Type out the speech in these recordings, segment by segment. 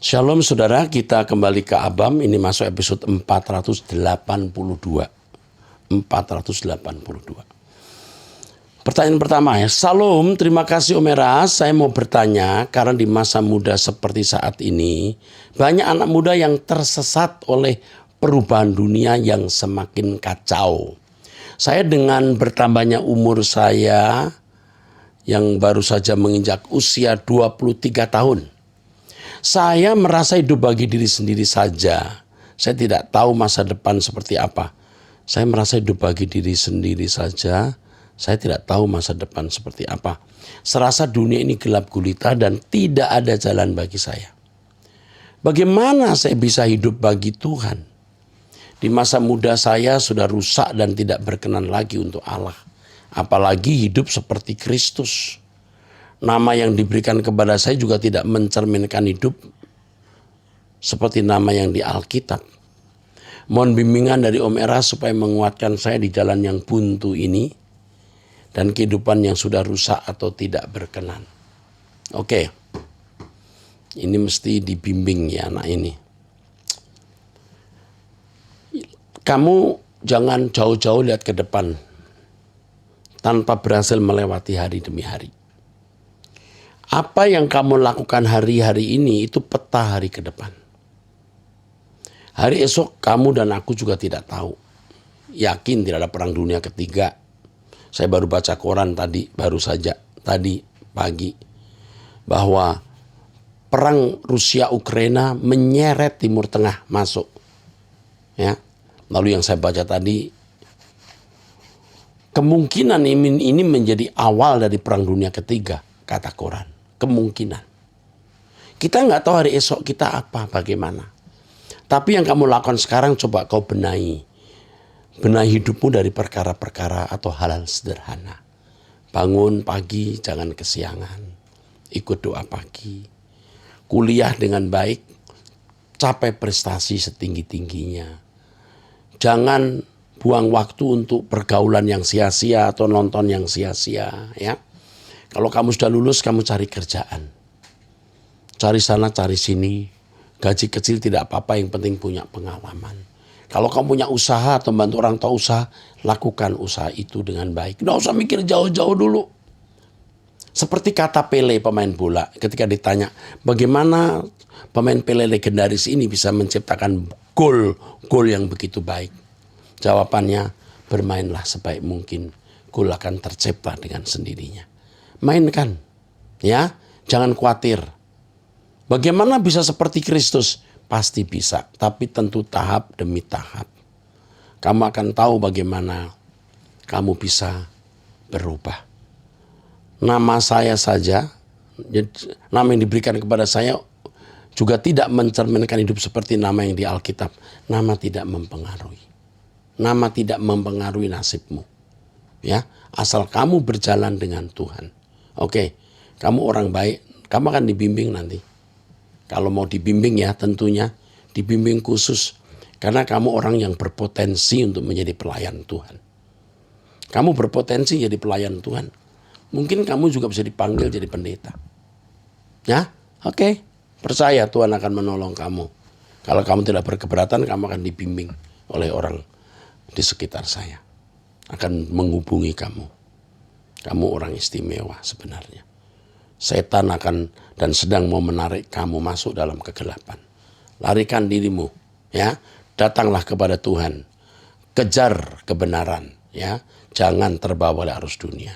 Shalom saudara, kita kembali ke Abam. Ini masuk episode 482. Pertanyaan pertama ya, Shalom, terima kasih Om Eras. Saya mau bertanya, karena di masa muda seperti saat ini, banyak anak muda yang tersesat oleh perubahan dunia yang semakin kacau. Saya dengan bertambahnya umur saya yang baru saja menginjak usia 23 tahun. Saya merasa hidup bagi diri sendiri saja. Saya tidak tahu masa depan seperti apa. Saya merasa hidup bagi diri sendiri saja. Saya tidak tahu masa depan seperti apa. Serasa dunia ini gelap gulita dan tidak ada jalan bagi saya. Bagaimana saya bisa hidup bagi Tuhan? Di masa muda saya sudah rusak dan tidak berkenan lagi untuk Allah. Apalagi hidup seperti Kristus. Nama yang diberikan kepada saya juga tidak mencerminkan hidup seperti nama yang di Alkitab. Mohon bimbingan dari Om Eras supaya menguatkan saya di jalan yang buntu ini dan kehidupan yang sudah rusak atau tidak berkenan. Oke, ini mesti dibimbing ya anak ini. Kamu jangan jauh-jauh lihat ke depan tanpa berhasil melewati hari demi hari. Apa yang kamu lakukan hari-hari ini itu peta hari ke depan. Hari esok kamu dan aku juga tidak tahu. Yakin tidak ada perang dunia ketiga. Saya baru baca koran baru saja tadi pagi. Bahwa perang Rusia-Ukraina menyeret Timur Tengah masuk. Ya. Lalu yang saya baca tadi, kemungkinan ini menjadi awal dari perang dunia ketiga, kata koran. Kemungkinan. Kita nggak tahu hari esok kita apa, bagaimana. Tapi yang kamu lakukan sekarang coba kau benahi. Benahi hidupmu dari perkara-perkara atau hal-hal sederhana. Bangun pagi, jangan kesiangan. Ikut doa pagi. Kuliah dengan baik, capai prestasi setinggi-tingginya. Jangan buang waktu untuk pergaulan yang sia-sia atau nonton yang sia-sia, ya. Kalau kamu sudah lulus, kamu cari kerjaan. Cari sana, cari sini. Gaji kecil tidak apa-apa, yang penting punya pengalaman. Kalau kamu punya usaha atau bantu orang tua usaha, lakukan usaha itu dengan baik. Nggak usah mikir jauh-jauh dulu. Seperti kata Pele, pemain bola, ketika ditanya, bagaimana pemain Pele legendaris ini bisa menciptakan gol yang begitu baik? Jawabannya, bermainlah sebaik mungkin. Gol akan tercipta dengan sendirinya. Mainkan, ya, jangan khawatir. Bagaimana bisa seperti Kristus? Pasti bisa, tapi tentu tahap demi tahap. Kamu akan tahu bagaimana kamu bisa berubah. Nama saya saja, nama yang diberikan kepada saya juga tidak mencerminkan hidup seperti nama yang di Alkitab. Nama tidak mempengaruhi. Nama tidak mempengaruhi nasibmu. Ya, asal kamu berjalan dengan Tuhan. Oke, kamu orang baik, kamu akan dibimbing nanti. Kalau mau dibimbing ya tentunya dibimbing khusus. Karena kamu orang yang berpotensi untuk menjadi pelayan Tuhan. Kamu berpotensi jadi pelayan Tuhan. Mungkin kamu juga bisa dipanggil jadi pendeta. Ya, oke. Percaya Tuhan akan menolong kamu. Kalau kamu tidak berkeberatan, kamu akan dibimbing oleh orang di sekitar saya. Akan menghubungi kamu. Kamu orang istimewa sebenarnya. Setan akan dan sedang mau menarik kamu masuk dalam kegelapan. Larikan dirimu, ya. Datanglah kepada Tuhan. Kejar kebenaran, ya. Jangan terbawa oleh arus dunia.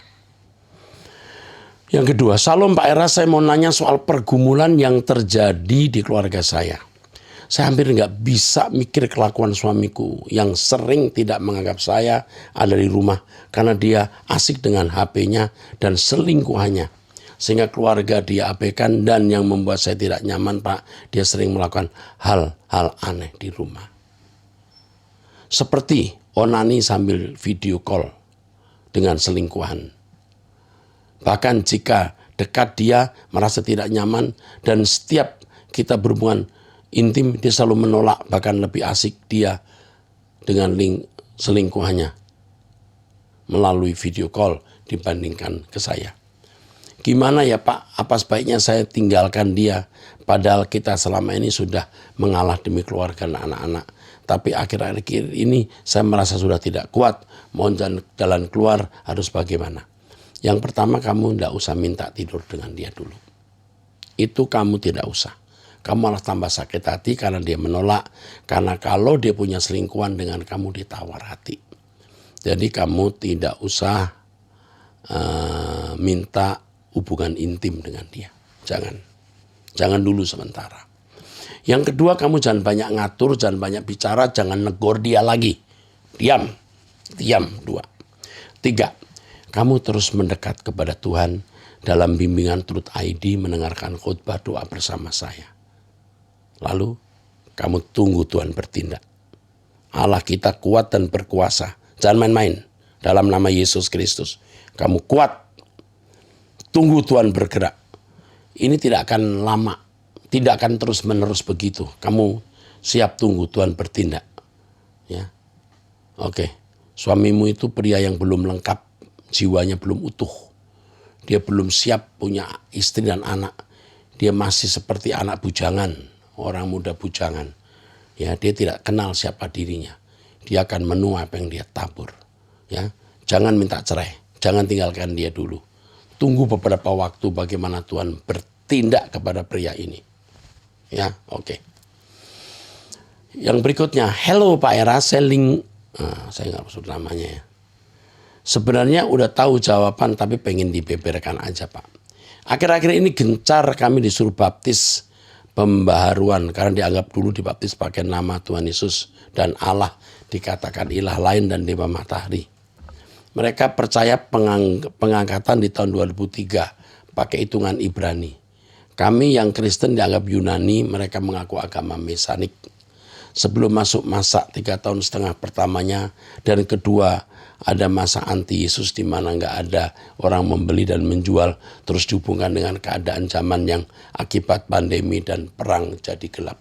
Yang kedua, Shalom Pak Eras, saya mau nanya soal pergumulan yang terjadi di keluarga saya. Saya hampir nggak bisa mikir kelakuan suamiku yang sering tidak menganggap saya ada di rumah karena dia asik dengan HP-nya dan selingkuhannya. Sehingga keluarga dia abaikan dan yang membuat saya tidak nyaman, Pak, dia sering melakukan hal-hal aneh di rumah. Seperti onani sambil video call dengan selingkuhan. Bahkan jika dekat dia merasa tidak nyaman dan setiap kita berhubungan intim, dia selalu menolak, bahkan lebih asik dia dengan selingkuhannya melalui video call dibandingkan ke saya. Gimana ya Pak, apa sebaiknya saya tinggalkan dia? Padahal kita selama ini sudah mengalah demi keluarga dan anak-anak. Tapi akhir-akhir ini saya merasa sudah tidak kuat. Mohon jalan keluar, harus bagaimana? Yang pertama, kamu tidak usah minta tidur dengan dia dulu. Itu kamu tidak usah. Kamu malah tambah sakit hati karena dia menolak. Karena kalau dia punya selingkuhan dengan kamu, ditawar hati. Jadi kamu tidak usah minta hubungan intim dengan dia. Jangan dulu sementara. Yang kedua, kamu jangan banyak ngatur, jangan banyak bicara, jangan negor dia lagi. Diam. 2. 3, kamu terus mendekat kepada Tuhan dalam bimbingan Truth ID, mendengarkan khotbah doa bersama saya. Lalu kamu tunggu Tuhan bertindak. Allah kita kuat dan berkuasa. Jangan main-main. Dalam nama Yesus Kristus, kamu kuat. Tunggu Tuhan bergerak. Ini tidak akan lama. Tidak akan terus-menerus begitu. Kamu siap tunggu Tuhan bertindak. Ya. Oke. Suamimu itu pria yang belum lengkap. Jiwanya belum utuh. Dia belum siap punya istri dan anak. Dia masih seperti anak bujangan. Orang muda bujangan. Ya, dia tidak kenal siapa dirinya. Dia akan menua apa yang dia tabur. Ya. Jangan minta cerai. Jangan tinggalkan dia dulu. Tunggu beberapa waktu bagaimana Tuhan bertindak kepada pria ini. Ya, oke. Yang berikutnya, hello Pak Era, saya nggak maksud namanya ya. Sebenarnya udah tahu jawaban tapi pengen dibeberkan aja Pak. Akhir-akhir ini gencar kami disuruh baptis pembaharuan karena dianggap dulu dibaptis pakai nama Tuhan Yesus dan Allah dikatakan ilah lain dan dewa matahari. Mereka percaya pengangkatan di tahun 2003 pakai hitungan Ibrani. Kami yang Kristen dianggap Yunani, mereka mengaku agama Mesanik. Sebelum masuk masa 3,5 tahun pertamanya dan kedua ada masa anti Yesus di mana nggak ada orang membeli dan menjual, terus dihubungkan dengan keadaan zaman yang akibat pandemi dan perang jadi gelap.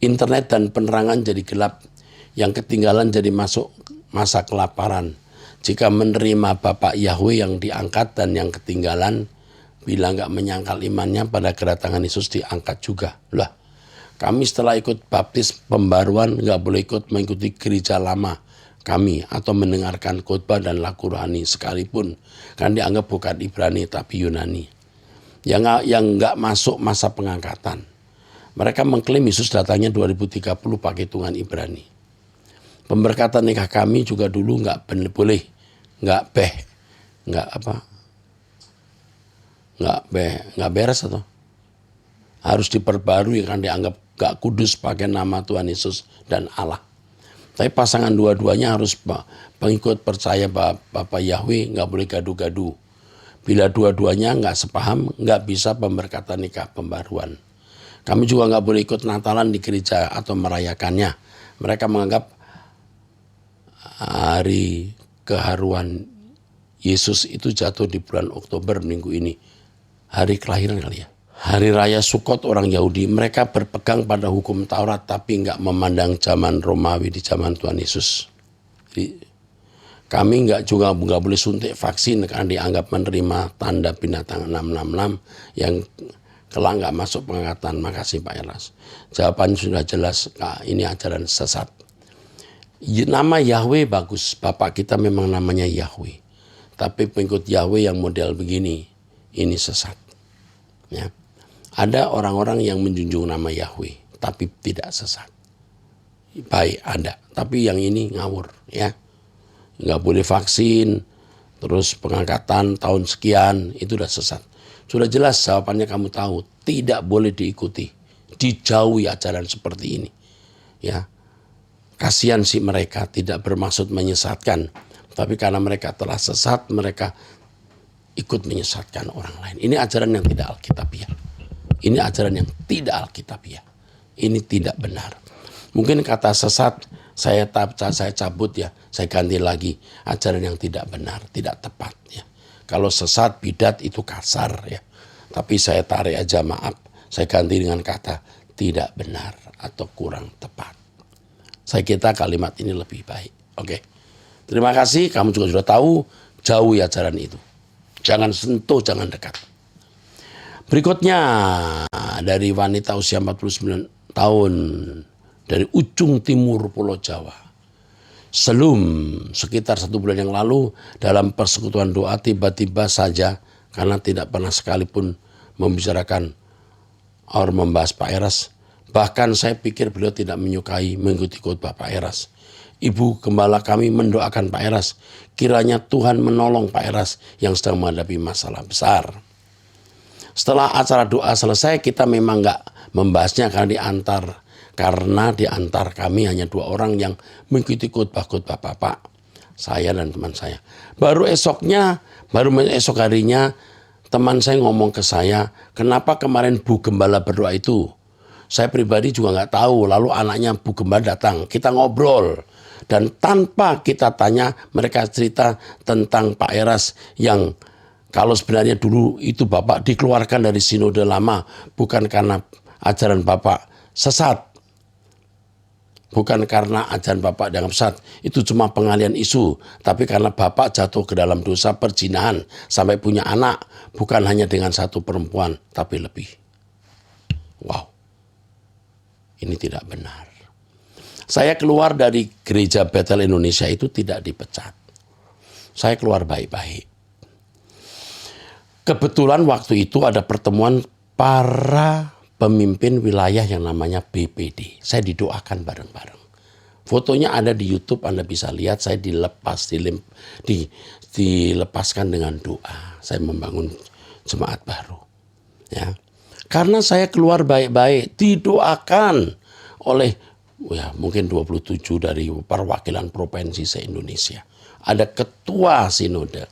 Internet dan penerangan jadi gelap, yang ketinggalan jadi masuk masa kelaparan. Jika menerima Bapak Yahweh yang diangkat dan yang ketinggalan, bila nggak menyangkal imannya pada kedatangan Yesus diangkat juga. Lah, kami setelah ikut baptis pembaruan nggak boleh ikut mengikuti gereja lama kami atau mendengarkan khotbah dan lagu rohani sekalipun kan dianggap bukan Ibrani tapi Yunani. Yang nggak masuk masa pengangkatan. Mereka mengklaim Yesus datangnya 2030 pakai hitungan Ibrani. Pemberkatan nikah kami juga dulu nggak beres atau harus diperbarui kan dianggap nggak kudus pakai nama Tuhan Yesus dan Allah. Tapi pasangan dua-duanya harus pengikut percaya Bapak Yahweh, nggak boleh gaduh-gaduh. Bila dua-duanya nggak sepaham, nggak bisa pemberkatan nikah pembaruan. Kami juga nggak boleh ikut Natalan di gereja atau merayakannya. Mereka menganggap hari keharuan Yesus itu jatuh di bulan Oktober minggu ini. Hari kelahiran kali ya. Hari raya Sukot orang Yahudi, mereka berpegang pada hukum Taurat tapi nggak memandang zaman Romawi di zaman Tuhan Yesus. Jadi, kami nggak boleh suntik vaksin karena dianggap menerima tanda binatang 666 yang kelak nggak masuk pengangkatan. Makasih Pak Elas. Jawaban sudah jelas, ini ajaran sesat. Nama Yahweh bagus, Bapak kita memang namanya Yahweh. Tapi pengikut Yahweh yang model begini, ini sesat. Ya. Ada orang-orang yang menjunjung nama Yahweh, tapi tidak sesat. Baik, ada. Tapi yang ini ngawur. Ya. Nggak boleh vaksin, terus pengangkatan tahun sekian, itu udah sesat. Sudah jelas jawabannya kamu tahu, tidak boleh diikuti. Dijauhi ajaran seperti ini. Ya. Kasihan sih mereka, tidak bermaksud menyesatkan. Tapi karena mereka telah sesat, mereka ikut menyesatkan orang lain. Ini ajaran yang tidak alkitabiah. Ini ajaran yang tidak alkitabiah. Ini tidak benar. Mungkin kata sesat saya cabut ya, saya ganti lagi. Ajaran yang tidak benar, tidak tepat ya. Kalau sesat bidat itu kasar ya. Tapi saya tarik aja maaf, saya ganti dengan kata tidak benar atau kurang tepat. Saya kira kalimat ini lebih baik. Oke. Terima kasih, kamu juga sudah tahu, jauhi ajaran itu. Jangan sentuh, jangan dekat. Berikutnya dari wanita usia 49 tahun dari ujung timur Pulau Jawa. Sekitar 1 bulan yang lalu dalam persekutuan doa tiba-tiba saja karena tidak pernah sekalipun membicarakan atau membahas Pak Eras. Bahkan saya pikir beliau tidak menyukai mengikuti khotbah Pak Eras. Ibu gembala kami mendoakan Pak Eras. Kiranya Tuhan menolong Pak Eras yang sedang menghadapi masalah besar. Setelah acara doa selesai, kita memang nggak membahasnya karena di antar kami hanya 2 orang yang mengikuti khotbah Bapak, saya dan teman saya. Baru esok harinya teman saya ngomong ke saya, kenapa kemarin Bu Gembala berdoa itu? Saya pribadi juga nggak tahu. Lalu anaknya Bu Gembala datang, kita ngobrol. Dan tanpa kita tanya, mereka cerita tentang Pak Eras yang kalau sebenarnya dulu itu Bapak dikeluarkan dari sinode lama bukan karena ajaran Bapak sesat. Bukan karena ajaran Bapak dianggap sesat, itu cuma pengalian isu. Tapi karena Bapak jatuh ke dalam dosa perzinahan sampai punya anak, bukan hanya dengan 1 perempuan, tapi lebih. Wow, ini tidak benar. Saya keluar dari gereja Bethel Indonesia itu tidak dipecat. Saya keluar baik-baik. Kebetulan waktu itu ada pertemuan para pemimpin wilayah yang namanya BPD. Saya didoakan bareng-bareng. Fotonya ada di YouTube, Anda bisa lihat. Saya dilepaskan dengan doa. Saya membangun jemaat baru. Ya, karena saya keluar baik-baik, didoakan oleh mungkin 27 dari perwakilan provinsi se-Indonesia. Ada ketua sinode,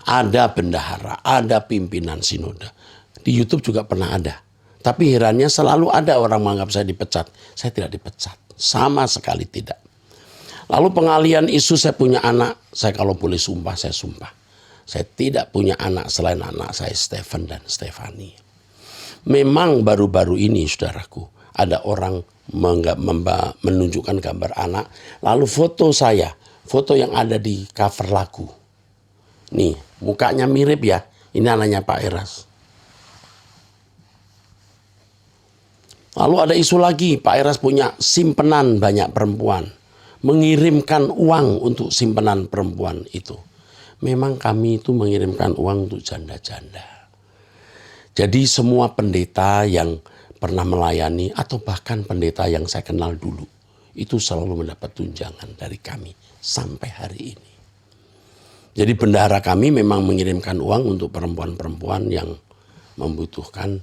ada bendahara, ada pimpinan sinode. Di YouTube juga pernah ada. Tapi herannya selalu ada orang menganggap saya dipecat. Saya tidak dipecat. Sama sekali tidak. Lalu pengalian isu saya punya anak. Saya kalau boleh sumpah, saya sumpah. Saya tidak punya anak selain anak saya Stephen dan Stefani. Memang baru-baru ini saudaraku, ada orang menunjukkan gambar anak. Lalu foto saya, foto yang ada di cover lagu. Nih, mukanya mirip ya. Ini anaknya Pak Eras. Lalu ada isu lagi, Pak Eras punya simpenan banyak perempuan. Mengirimkan uang untuk simpenan perempuan itu. Memang kami itu mengirimkan uang untuk janda-janda. Jadi semua pendeta yang pernah melayani atau bahkan pendeta yang saya kenal dulu, itu selalu mendapat tunjangan dari kami sampai hari ini. Jadi bendahara kami memang mengirimkan uang untuk perempuan-perempuan yang membutuhkan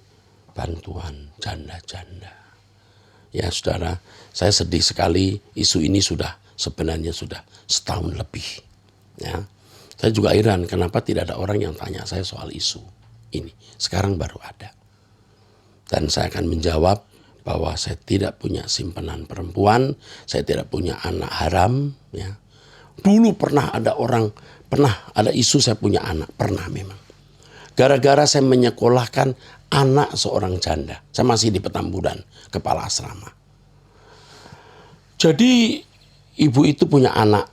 bantuan janda-janda. Ya saudara, saya sedih sekali isu ini sebenarnya sudah setahun lebih. Ya, saya juga heran kenapa tidak ada orang yang tanya saya soal isu ini. Sekarang baru ada. Dan saya akan menjawab bahwa saya tidak punya simpenan perempuan, saya tidak punya anak haram. Ya. Dulu pernah ada isu saya punya anak, pernah memang. Gara-gara saya menyekolahkan anak seorang janda. Saya masih di Petamburan, kepala asrama. Jadi ibu itu punya anak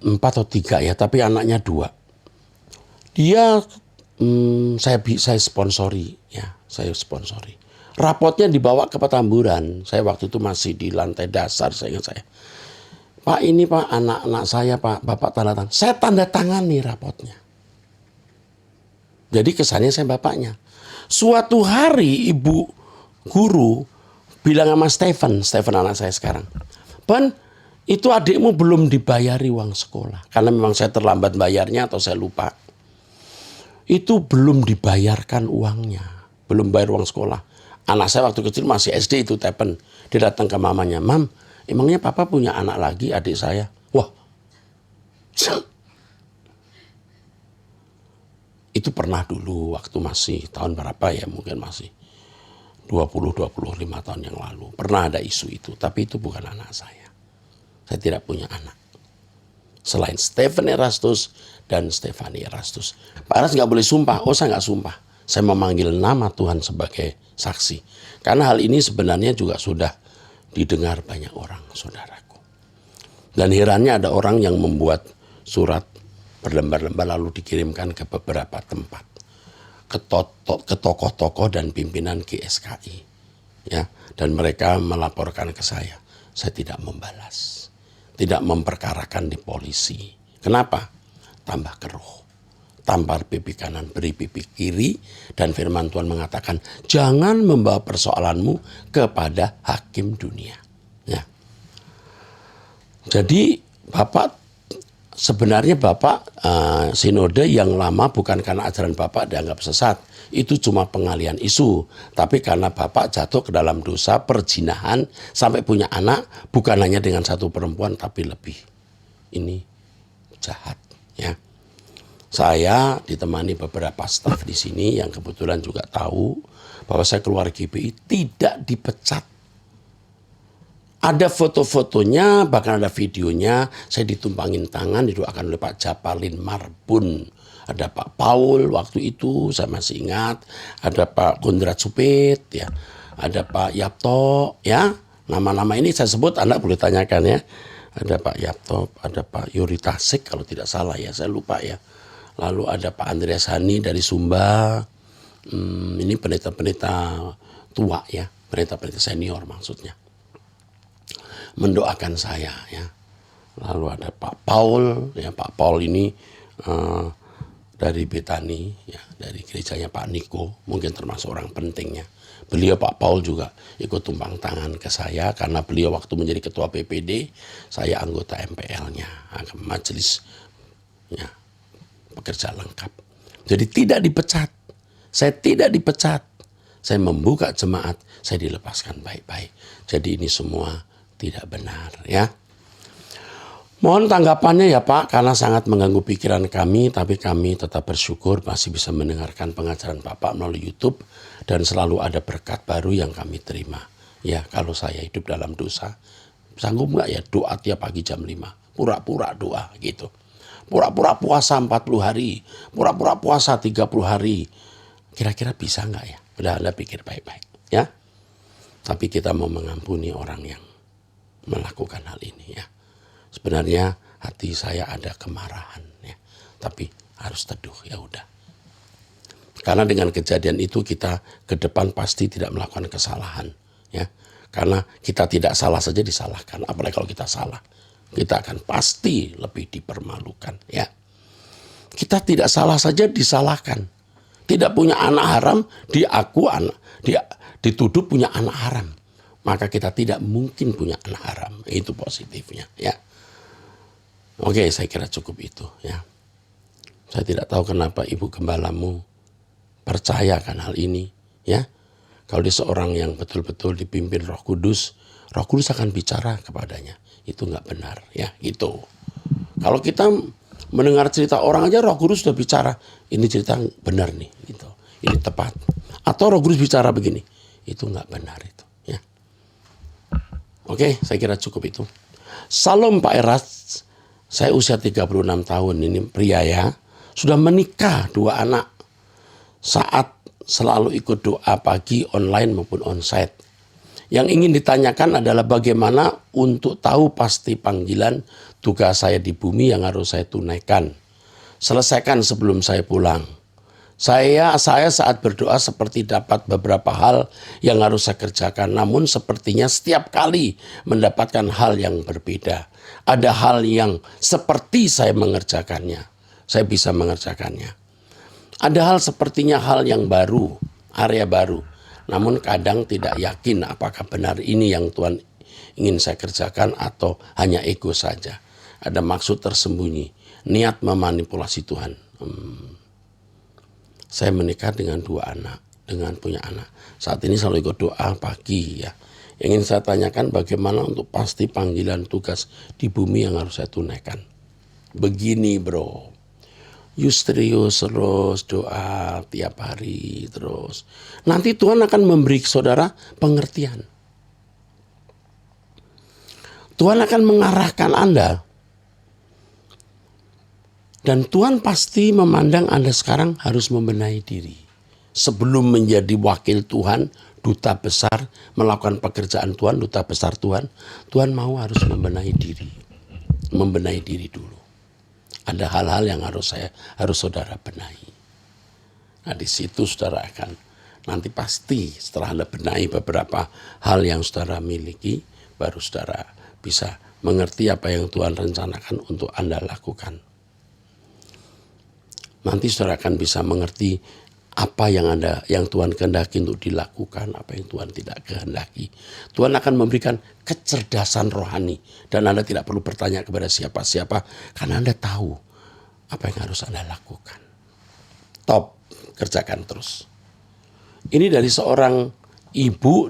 4 atau 3 ya, tapi anaknya 2. Dia saya sponsori ya, saya sponsori. Rapotnya dibawa ke Petamburan. Saya waktu itu masih di lantai dasar, saya ingat saya. Pak, ini Pak, anak-anak saya Pak, Bapak tanda tangan. Saya tanda tangan nih rapotnya. Jadi kesannya saya bapaknya. Suatu hari ibu guru bilang sama Stephen anak saya sekarang, "Pan, itu adikmu belum dibayari uang sekolah." Karena memang saya terlambat bayarnya atau saya lupa. Itu belum dibayarkan uangnya. Belum bayar uang sekolah. Anak saya waktu kecil masih SD itu Stephen. Dia datang ke mamanya, "Mam, emangnya papa punya anak lagi adik saya?" Wah. Itu pernah dulu waktu masih tahun berapa ya, mungkin masih 20-25 tahun yang lalu. Pernah ada isu itu, tapi itu bukan anak saya. Saya tidak punya anak. Selain Stephen Erastus dan Stefani Erastus. Pak Eras nggak boleh sumpah. Oh, saya nggak sumpah. Saya memanggil nama Tuhan sebagai saksi. Karena hal ini sebenarnya juga sudah didengar banyak orang, saudaraku. Dan herannya ada orang yang membuat surat berlembar-lembar lalu dikirimkan ke beberapa tempat, ke tokoh-tokoh dan pimpinan GSKI, ya, dan mereka melaporkan ke saya tidak membalas, tidak memperkarakan di polisi. Kenapa? Tambah keruh, tampar pipi kanan beri pipi kiri, dan firman Tuhan mengatakan jangan membawa persoalanmu kepada hakim dunia, ya. Jadi sebenarnya Bapak sinode yang lama bukan karena ajaran Bapak dianggap sesat. Itu cuma pengalian isu. Tapi karena Bapak jatuh ke dalam dosa perzinahan sampai punya anak, bukan hanya dengan satu perempuan tapi lebih. Ini jahat, ya. Saya ditemani beberapa staf di sini yang kebetulan juga tahu bahwa saya keluar GBI tidak dipecat. Ada foto-fotonya, bahkan ada videonya, saya ditumpangin tangan, didoakan oleh Pak Japalin Marbun. Ada Pak Paul waktu itu, saya masih ingat. Ada Pak Kondrat Supit, ya. Ada Pak Yapto, ya. Nama-nama ini saya sebut, Anda boleh tanyakan, ya. Ada Pak Yapto, ada Pak Yuri Tasik, kalau tidak salah, ya. Saya lupa, ya. Lalu ada Pak Andreas Hani dari Sumba. Ini pendeta-pendeta tua, ya. Pendeta-pendeta senior maksudnya. Mendoakan saya, ya. Lalu ada Pak Paul, ya. Pak Paul ini dari Betani, ya, dari gerejanya Pak Niko, mungkin termasuk orang pentingnya. Beliau Pak Paul juga ikut tumpang tangan ke saya karena beliau waktu menjadi ketua PPD, saya anggota MPL-nya, majelis, ya, pekerja lengkap. Jadi tidak dipecat, saya tidak dipecat, saya membuka jemaat, saya dilepaskan baik-baik. Jadi ini semua tidak benar, ya. Mohon tanggapannya ya Pak, karena sangat mengganggu pikiran kami, tapi kami tetap bersyukur masih bisa mendengarkan pengajaran Bapak melalui YouTube, dan selalu ada berkat baru yang kami terima. Ya, kalau saya hidup dalam dosa, sanggup nggak ya doa tiap pagi jam 5? Pura-pura doa gitu. Pura-pura puasa 40 hari, pura-pura puasa 30 hari. Kira-kira bisa nggak ya? Udah Anda pikir baik-baik, ya. Tapi kita mau mengampuni orang yang melakukan hal ini, ya. Sebenarnya hati saya ada kemarahan, ya. Tapi harus teduh, ya udah. Karena dengan kejadian itu kita ke depan pasti tidak melakukan kesalahan, ya. Karena kita tidak salah saja disalahkan, apalagi kalau kita salah, kita akan pasti lebih dipermalukan, ya. Kita tidak salah saja disalahkan. Tidak punya anak haram, dituduh punya anak haram. Maka kita tidak mungkin punya anak haram. Itu positifnya, ya. Oke, saya kira cukup itu, ya. Saya tidak tahu kenapa ibu gembalamu percayakan hal ini, ya. Kalau dia seorang yang betul-betul dipimpin Roh Kudus akan bicara kepadanya. Itu nggak benar, ya, gitu. Kalau kita mendengar cerita orang aja Roh Kudus sudah bicara, ini cerita benar nih, gitu. Ini tepat. Atau Roh Kudus bicara begini, itu nggak benar itu, ya. Oke, saya kira cukup itu. Salam Pak Eras, saya usia 36 tahun, ini pria, ya. Sudah menikah 2 anak. Saat selalu ikut doa pagi online maupun onsite. Yang ingin ditanyakan adalah bagaimana untuk tahu pasti panggilan tugas saya di bumi yang harus saya tunaikan. Selesaikan sebelum saya pulang. Saya saat berdoa seperti dapat beberapa hal yang harus saya kerjakan. Namun sepertinya setiap kali mendapatkan hal yang berbeda. Ada hal yang seperti saya mengerjakannya. Saya bisa mengerjakannya. Ada hal sepertinya hal yang baru, area baru. Namun kadang tidak yakin apakah benar ini yang Tuhan ingin saya kerjakan atau hanya ego saja. Ada maksud tersembunyi, niat memanipulasi Tuhan. Saya menikah dengan 2 anak, dengan punya anak. Saat ini selalu ikut doa pagi, ya. Yang ingin saya tanyakan bagaimana untuk pasti panggilan tugas di bumi yang harus saya tunaikan. Begini bro, you serius terus doa tiap hari terus. Nanti Tuhan akan memberi saudara pengertian. Tuhan akan mengarahkan Anda. Dan Tuhan pasti memandang Anda sekarang harus membenahi diri. Sebelum menjadi wakil Tuhan, duta besar, melakukan pekerjaan Tuhan, duta besar Tuhan, Tuhan mau harus membenahi diri. Membenahi diri dulu. Ada hal-hal yang harus saudara benahi. Nah, di situ saudara akan nanti pasti setelah Anda benahi beberapa hal yang saudara miliki, baru saudara bisa mengerti apa yang Tuhan rencanakan untuk Anda lakukan. Nanti saudara akan bisa mengerti apa yang Tuhan kehendaki untuk dilakukan, apa yang Tuhan tidak kehendaki. Tuhan akan memberikan kecerdasan rohani dan Anda tidak perlu bertanya kepada siapa-siapa karena Anda tahu apa yang harus Anda lakukan. Top, kerjakan terus. Ini dari seorang ibu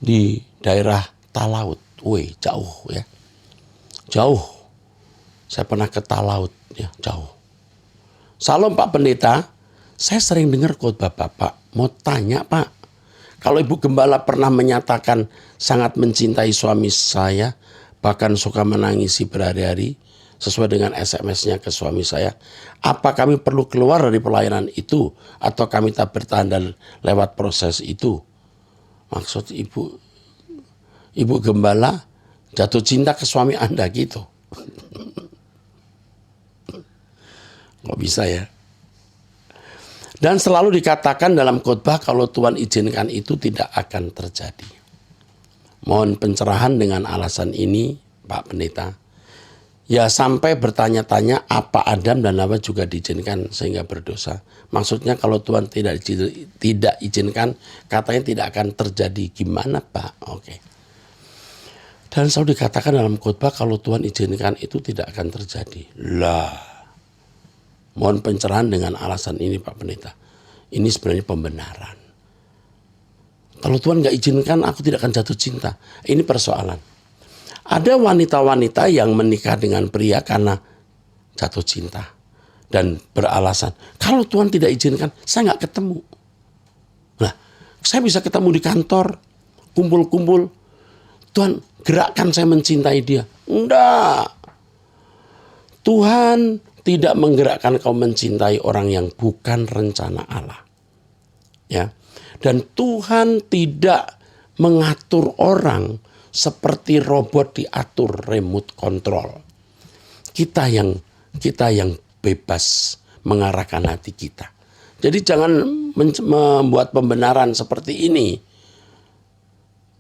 di daerah Talaut. Wih, jauh ya. Jauh. Saya pernah ke Talaut ya, jauh. Salam Pak Pendeta. Saya sering dengar khotbah Bapak, mau tanya Pak, kalau Ibu Gembala pernah menyatakan sangat mencintai suami saya, bahkan suka menangisi berhari-hari, sesuai dengan SMS-nya ke suami saya, apa kami perlu keluar dari pelayanan itu, atau kami tak bertahan dan lewat proses itu? Maksud Ibu Gembala jatuh cinta ke suami Anda gitu. Kok bisa ya? Dan selalu dikatakan dalam khotbah kalau Tuhan izinkan itu tidak akan terjadi. Mohon pencerahan dengan alasan ini, Pak Pendeta. Ya sampai bertanya-tanya apa Adam dan Hawa juga diizinkan sehingga berdosa. Maksudnya kalau Tuhan tidak izinkan, katanya tidak akan terjadi. Gimana Pak? Oke. Dan selalu dikatakan dalam khotbah kalau Tuhan izinkan itu tidak akan terjadi. Lah. Mohon pencerahan dengan alasan ini Pak Pendeta. Ini sebenarnya pembenaran. Kalau Tuhan gak izinkan aku tidak akan jatuh cinta. Ini persoalan. Ada wanita-wanita yang menikah dengan pria karena jatuh cinta. Dan beralasan. Kalau Tuhan tidak izinkan saya gak ketemu. Nah saya bisa ketemu di kantor. Kumpul-kumpul. Tuhan gerakkan saya mencintai dia. Enggak. Tuhan tidak menggerakkan kau mencintai orang yang bukan rencana Allah. Ya. Dan Tuhan tidak mengatur orang seperti robot diatur remote control. Kita yang bebas mengarahkan hati kita. Jadi jangan membuat pembenaran seperti ini.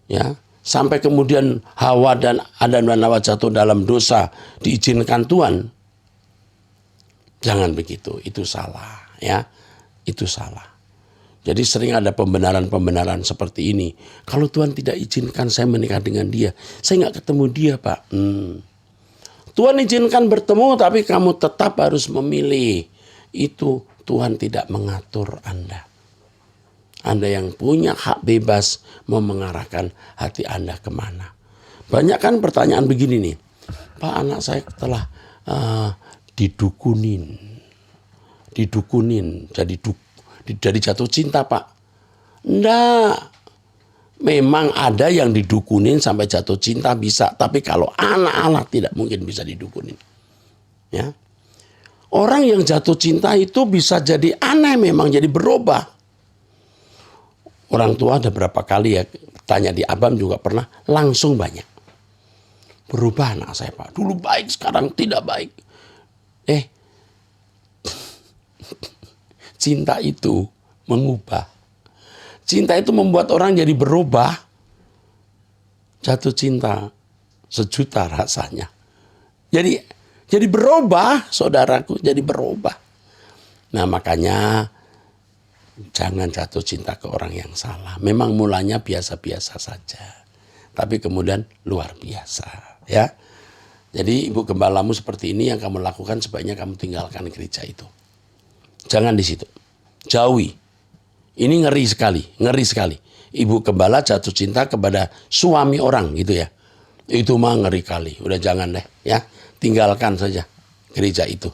Ya, sampai kemudian Hawa dan Adam dan Hawa jatuh dalam dosa diizinkan Tuhan. Jangan begitu, itu salah ya. Itu salah. Jadi sering ada pembenaran-pembenaran seperti ini. Kalau Tuhan tidak izinkan saya menikah dengan dia, saya nggak ketemu dia Pak. Tuhan izinkan bertemu tapi kamu tetap harus memilih. Itu Tuhan tidak mengatur Anda. Anda yang punya hak bebas mau mengarahkan hati Anda kemana. Banyak kan pertanyaan begini nih. Pak, anak saya telah didukunin jadi jatuh cinta Pak. Enggak. Memang ada yang didukunin sampai jatuh cinta bisa, tapi kalau anak-anak tidak mungkin bisa didukunin. Ya. Orang yang jatuh cinta itu bisa jadi aneh, memang jadi berubah. Orang tua ada berapa kali ya tanya di Abam juga pernah, langsung banyak. Berubah anak saya Pak, dulu baik sekarang tidak baik. Cinta itu mengubah. Cinta itu membuat orang jadi berubah. Jatuh cinta 1 juta rasanya. Jadi berubah, saudaraku, jadi berubah. Nah, makanya jangan jatuh cinta ke orang yang salah. Memang mulanya biasa-biasa saja. Tapi kemudian luar biasa, ya. Jadi ibu gembalamu seperti ini yang kamu lakukan, sebaiknya kamu tinggalkan gereja itu. Jangan di situ. Jauhi. Ini ngeri sekali. Ibu gembala jatuh cinta kepada suami orang gitu ya. Itu mah ngeri kali. Udah jangan deh ya. Tinggalkan saja gereja itu.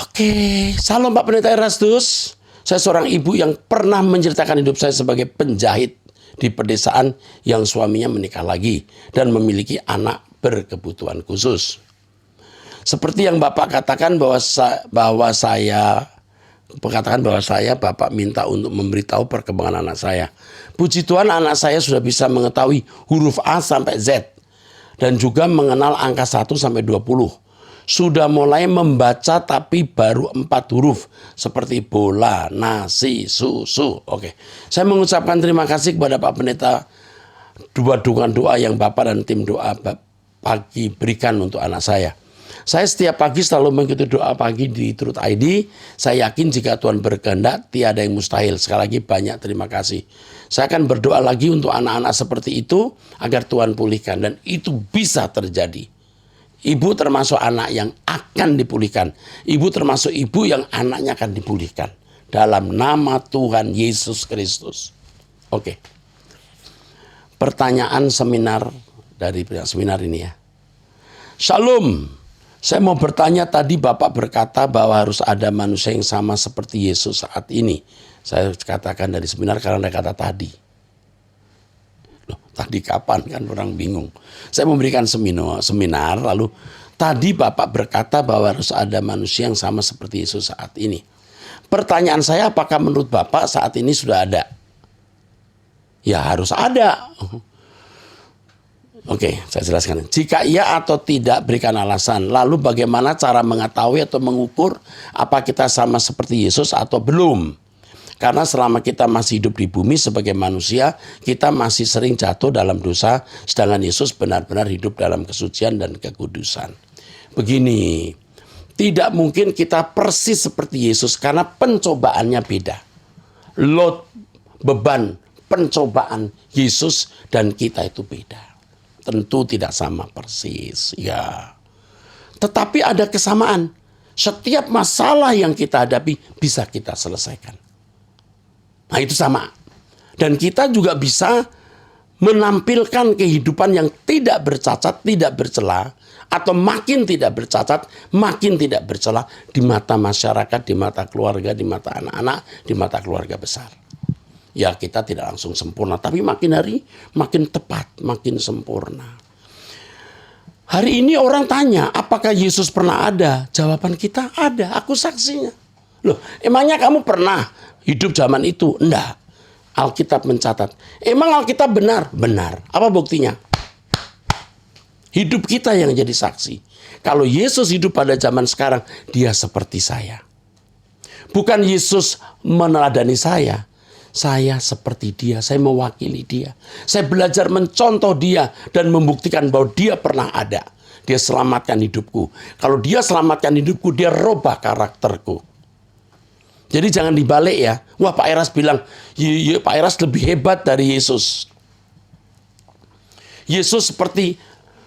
Oke, salam Pak Pendeta Erastus. Saya seorang ibu yang pernah menceritakan hidup saya sebagai penjahit di pedesaan yang suaminya menikah lagi dan memiliki anak berkebutuhan khusus. Seperti yang Bapak katakan bahwa saya Bapak minta untuk memberitahu perkembangan anak saya. Puji Tuhan, anak saya sudah bisa mengetahui huruf A sampai Z dan juga mengenal angka 1 sampai 20. sudah mulai membaca tapi baru 4 huruf. Seperti bola, nasi, susu. Oke. Saya mengucapkan terima kasih kepada Pak Pendeta. Dua dukungan doa yang Bapak dan tim doa pagi berikan untuk anak saya. Saya setiap pagi selalu mengikuti doa pagi di Truth ID. Saya yakin jika Tuhan berkehendak, tiada yang mustahil. Sekali lagi banyak terima kasih. Saya akan berdoa lagi untuk anak-anak seperti itu, agar Tuhan pulihkan. Dan itu bisa terjadi. Ibu termasuk anak yang akan dipulihkan. Ibu termasuk ibu yang anaknya akan dipulihkan. Dalam nama Tuhan Yesus Kristus. Oke. Pertanyaan seminar dari seminar ini ya. Shalom. Saya mau bertanya, tadi Bapak berkata bahwa harus ada manusia yang sama seperti Yesus saat ini. Saya katakan dari seminar karena ada kata tadi. Loh, tadi kapan kan orang bingung. Saya memberikan seminar lalu tadi Bapak berkata bahwa harus ada manusia yang sama seperti Yesus saat ini. Pertanyaan saya, apakah menurut Bapak saat ini sudah ada? Ya harus ada. Oke, saya jelaskan. Jika iya atau tidak, berikan alasan. Lalu bagaimana cara mengetahui atau mengukur apa kita sama seperti Yesus atau belum? Karena selama kita masih hidup di bumi sebagai manusia, kita masih sering jatuh dalam dosa, sedangkan Yesus benar-benar hidup dalam kesucian dan kekudusan. Begini, tidak mungkin kita persis seperti Yesus karena pencobaannya beda. Load, beban, pencobaan Yesus dan kita itu beda. Tentu tidak sama persis, ya. Tetapi ada kesamaan. Setiap masalah yang kita hadapi bisa kita selesaikan. Nah itu sama. Dan kita juga bisa menampilkan kehidupan yang tidak bercacat, tidak bercela, atau makin tidak bercacat, makin tidak bercela di mata masyarakat, di mata keluarga, di mata anak-anak, di mata keluarga besar. Ya kita tidak langsung sempurna, tapi makin hari makin tepat, makin sempurna. Hari ini orang tanya, apakah Yesus pernah ada? Jawaban kita ada, aku saksinya. Loh, emangnya kamu pernah hidup zaman itu? Enggak. Alkitab mencatat. Emang Alkitab benar? Benar. Apa buktinya? Hidup kita yang jadi saksi. Kalau Yesus hidup pada zaman sekarang, dia seperti saya. Bukan Yesus meneladani saya. Saya seperti dia, saya mewakili dia. Saya belajar mencontoh dia dan membuktikan bahwa dia pernah ada. Dia selamatkan hidupku. Kalau dia selamatkan hidupku, dia robah karakterku. Jadi jangan dibalik ya. Wah, Pak Eras bilang, Pak Eras lebih hebat dari Yesus. Yesus seperti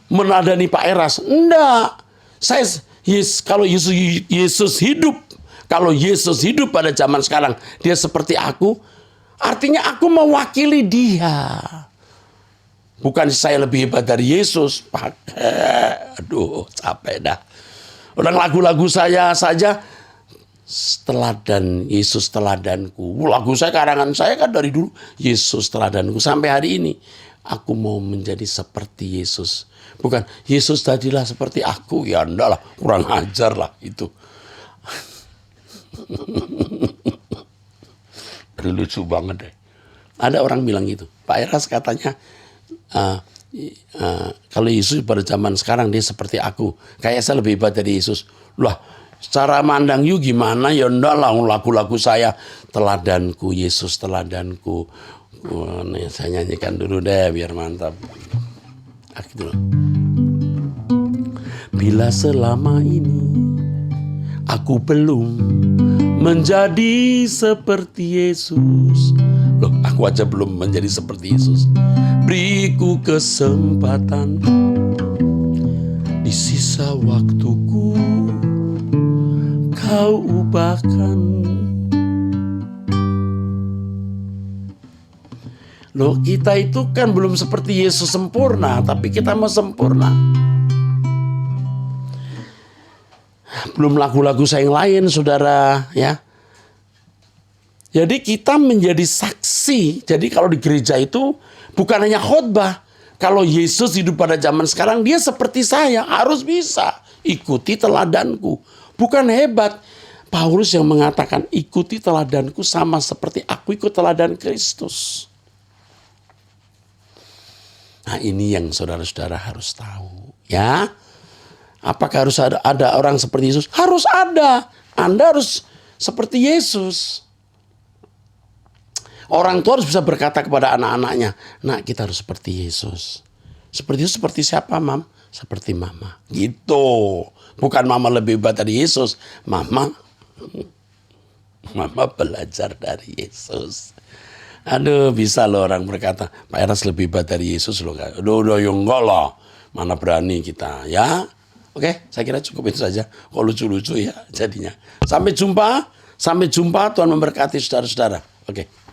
meneladani Pak Eras. Enggak. Kalau Yesus hidup, kalau Yesus hidup pada zaman sekarang, dia seperti aku. Artinya aku mewakili dia. Bukan saya lebih hebat dari Yesus. Pakai. Aduh, capek dah. Orang lagu-lagu saya saja, teladan, Yesus teladanku. Lagu saya, karangan saya kan dari dulu. Yesus teladanku. Sampai hari ini. Aku mau menjadi seperti Yesus. Bukan, Yesus jadilah seperti aku. Ya enggak lah, kurang ajar lah itu. Lucu banget deh. Ada orang bilang gitu. Pak Eras katanya, kalau Yesus pada zaman sekarang dia seperti aku. Kayak saya lebih hebat dari Yesus. Lah, secara mandang you gimana? Ya enggak lah, lagu-lagu saya. Teladanku, Yesus teladanku. Nih, saya nyanyikan dulu deh biar mantap. Gitu. Bila selama ini aku belum menjadi seperti Yesus. Loh, aku aja belum menjadi seperti Yesus. Beriku kesempatan di sisa waktuku, kau ubahkan. Loh, kita itu kan belum seperti Yesus sempurna, tapi kita mau sempurna. Belum lagu-lagu saya yang lain, saudara, ya. Jadi kita menjadi saksi. Jadi kalau di gereja itu bukan hanya khotbah. Kalau Yesus hidup pada zaman sekarang, dia seperti saya, harus bisa ikuti teladanku. Bukan hebat. Paulus yang mengatakan, ikuti teladanku sama seperti aku ikut teladan Kristus. Nah, ini yang saudara-saudara harus tahu, ya. Apakah harus ada orang seperti Yesus? Harus ada. Anda harus seperti Yesus. Orang tua harus bisa berkata kepada anak-anaknya, nak, kita harus seperti Yesus. Seperti itu seperti siapa, Mam? Seperti Mama. Gitu. Bukan Mama lebih hebat dari Yesus. Mama belajar dari Yesus. Aduh, bisa loh orang berkata, Pak Eras lebih hebat dari Yesus loh. Udah, ya enggak lah. Mana berani kita, ya. Oke, saya kira cukup itu saja. Kok lucu-lucu ya jadinya. Sampai jumpa. Tuhan memberkati saudara-saudara. Oke.